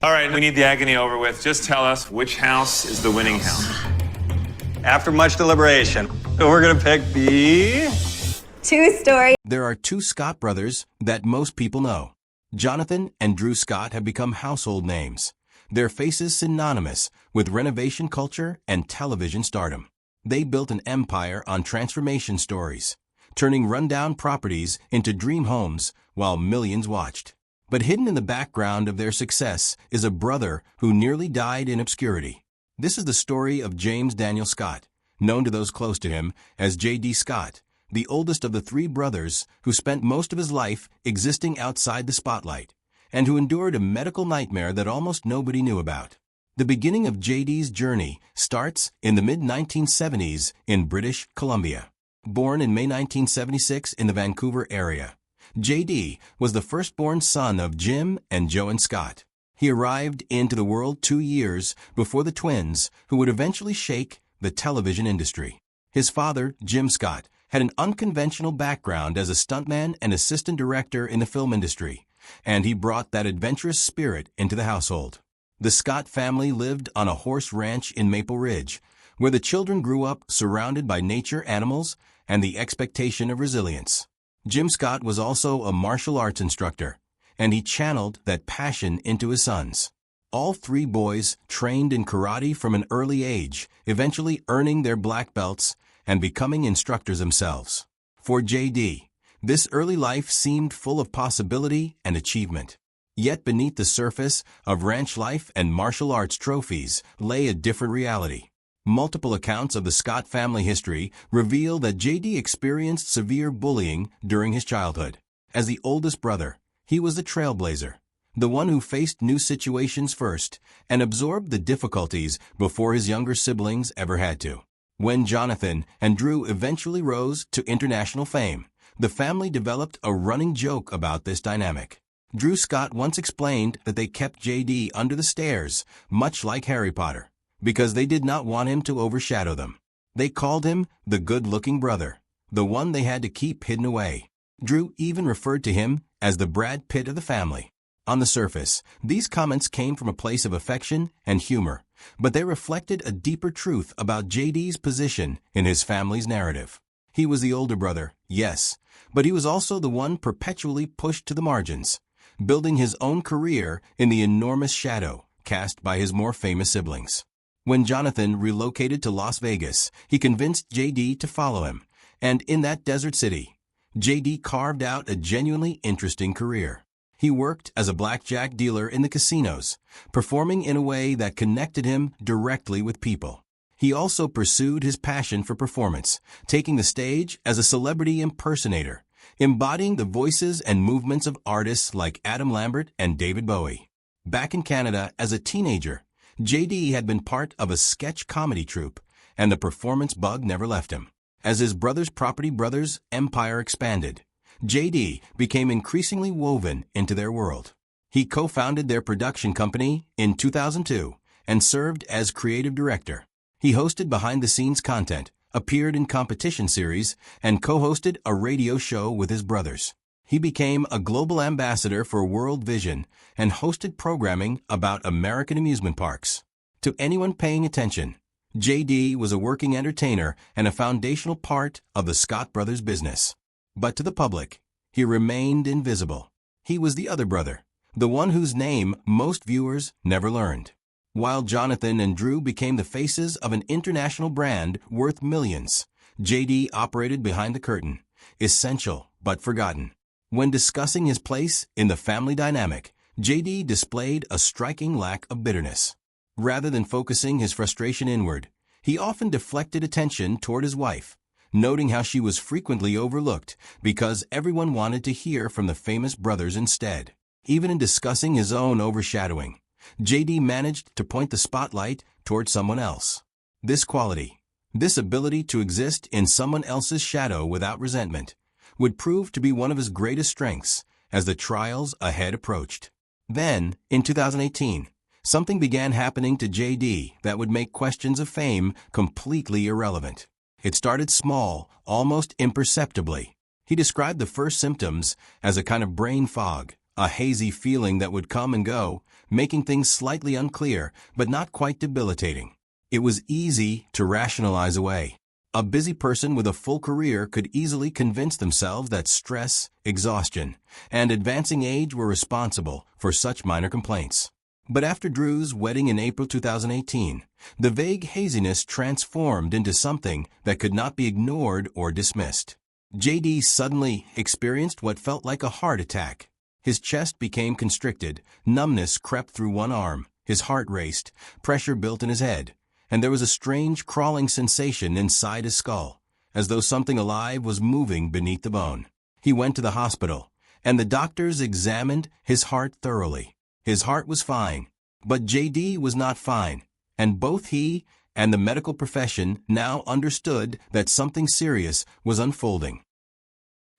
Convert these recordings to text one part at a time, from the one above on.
All right, we need the agony over with. Just tell us which house is the winning house. After much deliberation, we're gonna pick the... Two-story. There are two Scott brothers that most people know. Jonathan and Drew Scott have become household names. Their faces synonymous with renovation culture and television stardom. They built an empire on transformation stories, turning rundown properties into dream homes while millions watched. But hidden in the background of their success is a brother who nearly died in obscurity. This is the story of James Daniel Scott, known to those close to him as J.D. Scott, the oldest of the three brothers who spent most of his life existing outside the spotlight, and who endured a medical nightmare that almost nobody knew about. The beginning of J.D.'s journey starts in the mid-1970s in British Columbia. Born in May 1976 in the Vancouver area, J.D. was the firstborn son of Jim and Joan Scott. He arrived into the world 2 years before the twins who would eventually shake the television industry. His father, Jim Scott, had an unconventional background as a stuntman and assistant director in the film industry, and he brought that adventurous spirit into the household. The Scott family lived on a horse ranch in Maple Ridge, where the children grew up surrounded by nature, animals, and the expectation of resilience. Jim Scott was also a martial arts instructor, and he channeled that passion into his sons. All three boys trained in karate from an early age, eventually earning their black belts and becoming instructors themselves. For J.D., this early life seemed full of possibility and achievement. Yet beneath the surface of ranch life and martial arts trophies lay a different reality. Multiple accounts of the Scott family history reveal that J.D. experienced severe bullying during his childhood. As the oldest brother, he was the trailblazer, the one who faced new situations first and absorbed the difficulties before his younger siblings ever had to. When Jonathan and Drew eventually rose to international fame, the family developed a running joke about this dynamic. Drew Scott once explained that they kept J.D. under the stairs, much like Harry Potter, because they did not want him to overshadow them. They called him the good-looking brother, the one they had to keep hidden away. Drew even referred to him as the Brad Pitt of the family. On the surface, these comments came from a place of affection and humor, but they reflected a deeper truth about J.D.'s position in his family's narrative. He was the older brother, yes, but he was also the one perpetually pushed to the margins, building his own career in the enormous shadow cast by his more famous siblings. When Jonathan relocated to Las Vegas, he convinced J.D. to follow him, and in that desert city, J.D. carved out a genuinely interesting career. He worked as a blackjack dealer in the casinos, performing in a way that connected him directly with people. He also pursued his passion for performance, taking the stage as a celebrity impersonator, embodying the voices and movements of artists like Adam Lambert and David Bowie. Back in Canada as a teenager, J.D. had been part of a sketch comedy troupe, and the performance bug never left him. As his brother's Property Brothers empire expanded, J.D. became increasingly woven into their world. He co-founded their production company in 2002 and served as creative director. He hosted behind-the-scenes content, appeared in competition series, and co-hosted a radio show with his brothers. He became a global ambassador for World Vision and hosted programming about American amusement parks. To anyone paying attention, J.D. was a working entertainer and a foundational part of the Scott brothers' business. But to the public, he remained invisible. He was the other brother, the one whose name most viewers never learned. While Jonathan and Drew became the faces of an international brand worth millions, J.D. operated behind the curtain, essential but forgotten. When discussing his place in the family dynamic, J.D. displayed a striking lack of bitterness. Rather than focusing his frustration inward, he often deflected attention toward his wife, noting how she was frequently overlooked because everyone wanted to hear from the famous brothers instead. Even in discussing his own overshadowing, J.D. managed to point the spotlight toward someone else. This quality, this ability to exist in someone else's shadow without resentment, would prove to be one of his greatest strengths as the trials ahead approached. Then, in 2018, something began happening to J.D. that would make questions of fame completely irrelevant. It started small, almost imperceptibly. He described the first symptoms as a kind of brain fog, a hazy feeling that would come and go, making things slightly unclear but not quite debilitating. It was easy to rationalize away. A busy person with a full career could easily convince themselves that stress, exhaustion, and advancing age were responsible for such minor complaints. But after Drew's wedding in April 2018, the vague haziness transformed into something that could not be ignored or dismissed. JD suddenly experienced what felt like a heart attack. His chest became constricted, numbness crept through one arm, his heart raced, pressure built in his head, and there was a strange crawling sensation inside his skull, as though something alive was moving beneath the bone. He went to the hospital, and the doctors examined his heart thoroughly. His heart was fine, but JD was not fine, and both he and the medical profession now understood that something serious was unfolding.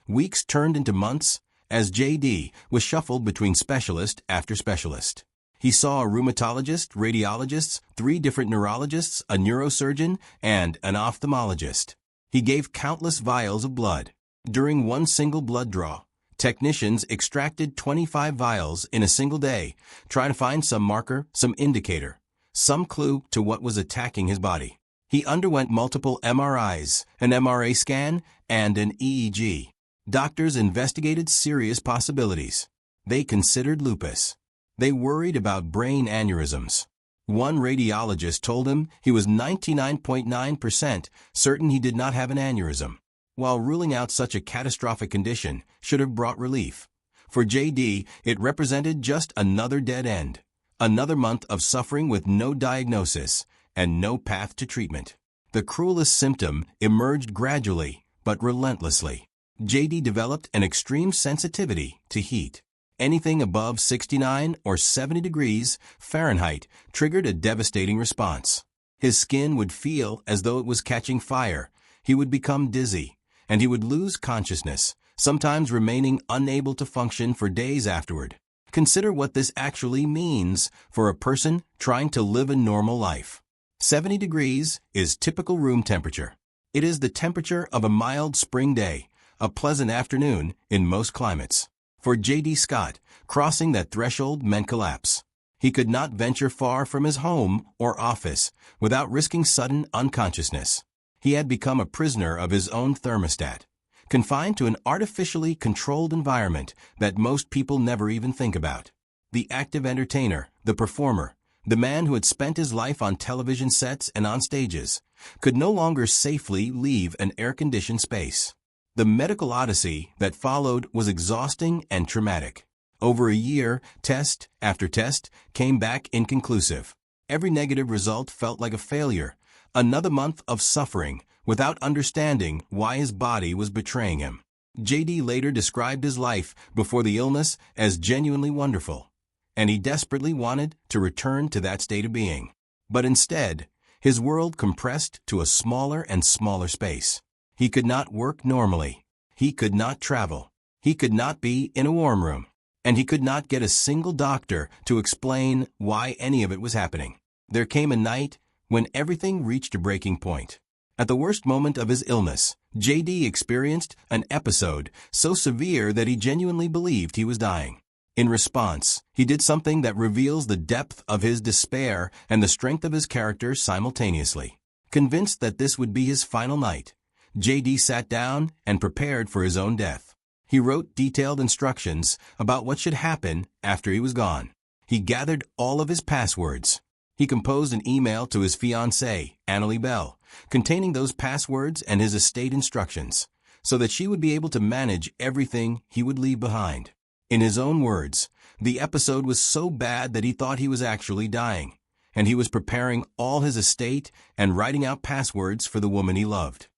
Weeks turned into months as JD was shuffled between specialist after specialist. He saw a rheumatologist, radiologists, 3 different neurologists, a neurosurgeon, and an ophthalmologist. He gave countless vials of blood. During one single blood draw, technicians extracted 25 vials in a single day, trying to find some marker, some indicator, some clue to what was attacking his body. He underwent multiple MRIs, an MRA scan, and an EEG. Doctors investigated serious possibilities. They considered lupus. They worried about brain aneurysms. One radiologist told him he was 99.9% certain he did not have an aneurysm, while ruling out such a catastrophic condition should have brought relief. For JD, it represented just another dead end, another month of suffering with no diagnosis and no path to treatment. The cruelest symptom emerged gradually but relentlessly. JD developed an extreme sensitivity to heat. Anything above 69 or 70 degrees Fahrenheit triggered a devastating response. His skin would feel as though it was catching fire. He would become dizzy, and he would lose consciousness, sometimes remaining unable to function for days afterward. Consider what this actually means for a person trying to live a normal life. 70 degrees is typical room temperature. It is the temperature of a mild spring day, a pleasant afternoon in most climates. For J.D. Scott, crossing that threshold meant collapse. He could not venture far from his home or office without risking sudden unconsciousness. He had become a prisoner of his own thermostat, confined to an artificially controlled environment that most people never even think about. The active entertainer, the performer, the man who had spent his life on television sets and on stages, could no longer safely leave an air-conditioned space. The medical odyssey that followed was exhausting and traumatic. Over a year, test after test came back inconclusive. Every negative result felt like a failure, another month of suffering without understanding why his body was betraying him. J.D. later described his life before the illness as genuinely wonderful, and he desperately wanted to return to that state of being. But instead, his world compressed to a smaller and smaller space. He could not work normally. He could not travel. He could not be in a warm room. And he could not get a single doctor to explain why any of it was happening. There came a night when everything reached a breaking point. At the worst moment of his illness, J.D. experienced an episode so severe that he genuinely believed he was dying. In response, he did something that reveals the depth of his despair and the strength of his character simultaneously. Convinced that this would be his final night, J.D. sat down and prepared for his own death. He wrote detailed instructions about what should happen after he was gone. He gathered all of his passwords. He composed an email to his fiancée, Annalie Bell, containing those passwords and his estate instructions, so that she would be able to manage everything he would leave behind. In his own words, the episode was so bad that he thought he was actually dying, and he was preparing all his estate and writing out passwords for the woman he loved.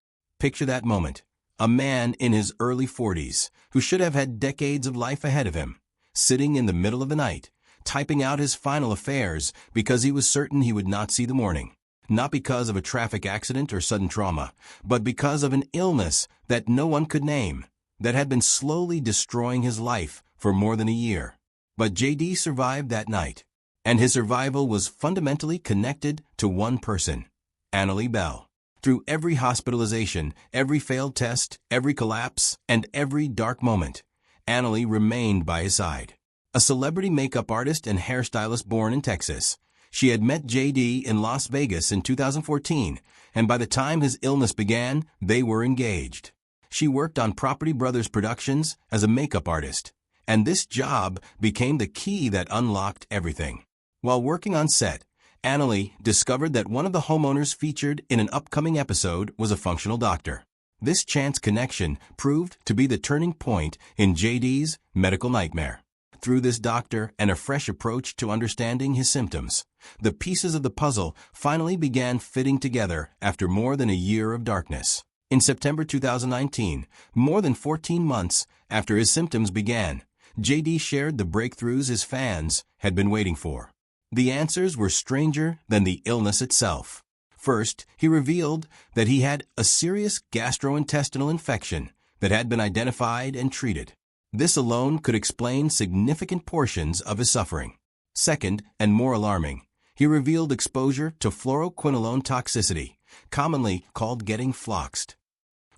Picture that moment. A man in his early 40s, who should have had decades of life ahead of him, sitting in the middle of the night, typing out his final affairs because he was certain he would not see the morning. Not because of a traffic accident or sudden trauma, but because of an illness that no one could name, that had been slowly destroying his life for more than a year. But J.D. survived that night, and his survival was fundamentally connected to one person, Annalie Bell. Through every hospitalization, every failed test, every collapse, and every dark moment, Annalie remained by his side. a celebrity makeup artist and hairstylist born in Texas. She had met JD in Las Vegas in 2014, and by the time his illness began, they were engaged. She worked on Property Brothers Productions as a makeup artist, and this job became the key that unlocked everything. While working on set, Annalie discovered that one of the homeowners featured in an upcoming episode was a functional doctor. This chance connection proved to be the turning point in JD's medical nightmare. Through this doctor and a fresh approach to understanding his symptoms, the pieces of the puzzle finally began fitting together after more than a year of darkness. In September 2019, more than 14 months after his symptoms began, JD shared the breakthroughs his fans had been waiting for. The answers were stranger than the illness itself. First, he revealed that he had a serious gastrointestinal infection that had been identified and treated. This alone could explain significant portions of his suffering. Second, and more alarming, he revealed exposure to fluoroquinolone toxicity, commonly called getting floxed.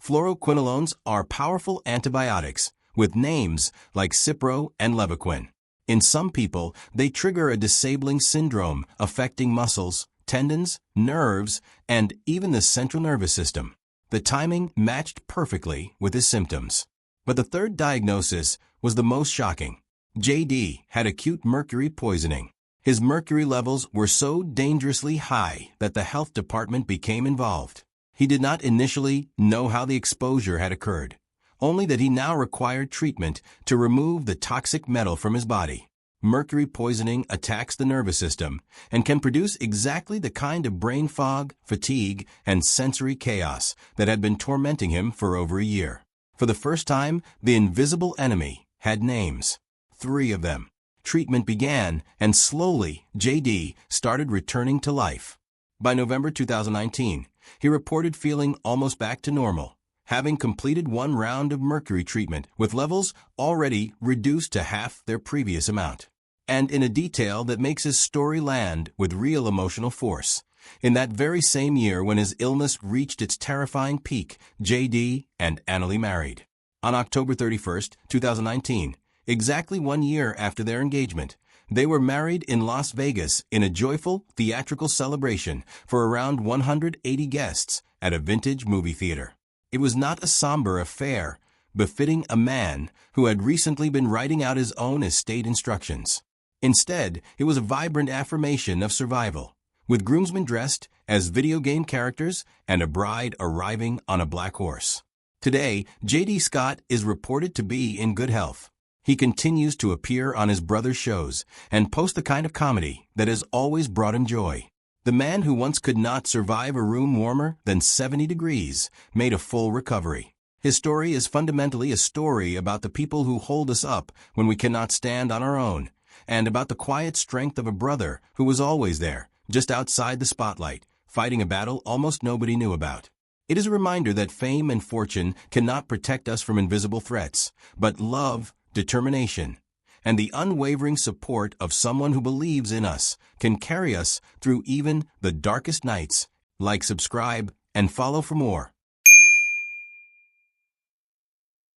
Fluoroquinolones are powerful antibiotics with names like Cipro and Levaquin. In some people, they trigger a disabling syndrome affecting muscles, tendons, nerves, and even the central nervous system. The timing matched perfectly with his symptoms. But the third diagnosis was the most shocking. JD had acute mercury poisoning. His mercury levels were so dangerously high that the health department became involved. He did not initially know how the exposure had occurred, only that he now required treatment to remove the toxic metal from his body. Mercury poisoning attacks the nervous system and can produce exactly the kind of brain fog, fatigue, and sensory chaos that had been tormenting him for over a year. For the first time, the invisible enemy had names. 3 of them. Treatment began, and slowly, JD started returning to life. By November 2019, he reported feeling almost back to normal, having completed 1 round of mercury treatment with levels already reduced to half their previous amount. And in a detail that makes his story land with real emotional force, in that very same year when his illness reached its terrifying peak, JD and Annalie married. On October 31st, 2019, exactly 1 year after their engagement, they were married in Las Vegas in a joyful theatrical celebration for around 180 guests at a vintage movie theater. It was not a somber affair, befitting a man who had recently been writing out his own estate instructions. Instead, it was a vibrant affirmation of survival, with groomsmen dressed as video game characters and a bride arriving on a black horse. Today, J.D. Scott is reported to be in good health. He continues to appear on his brother's shows and post the kind of comedy that has always brought him joy. The man who once could not survive a room warmer than 70 degrees made a full recovery. His story is fundamentally a story about the people who hold us up when we cannot stand on our own, and about the quiet strength of a brother who was always there, just outside the spotlight, fighting a battle almost nobody knew about. It is a reminder that fame and fortune cannot protect us from invisible threats, but love, determination, and the unwavering support of someone who believes in us can carry us through even the darkest nights. Like, subscribe, and follow for more.